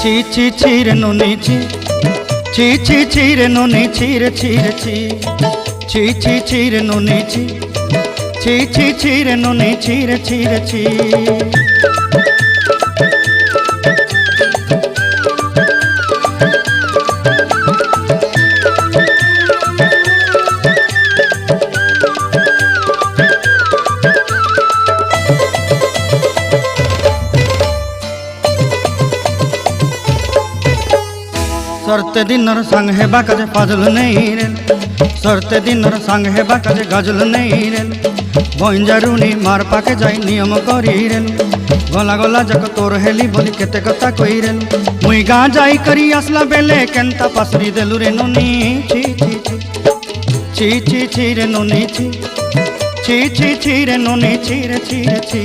ছি ছি ছি রে নুনি ছি, ছি ছি ছি রে নুনি ছি রে ছি রে ছি, ছি ছি ছি রে নুনি ছি, ছি ছি ছি রে নুনি ছি রে ছি রে ছি। सरते दिनर संग हेबा काजे फाजल नहीं रेल, सरते दिनर संग हेबा काजे गजल नहीं रेल, बंजारुनी मार पाके जाई नियम करी रेल, गला गला जक तोर हेली बोली केते कथा कई रेल, मुई गा जाई करी आसला बेले केंता पासरी देलु रे नुनी ची ची ची ची ची ची रे नुनी ची, ची ची ची रे नुनी ची रे ची रे ची।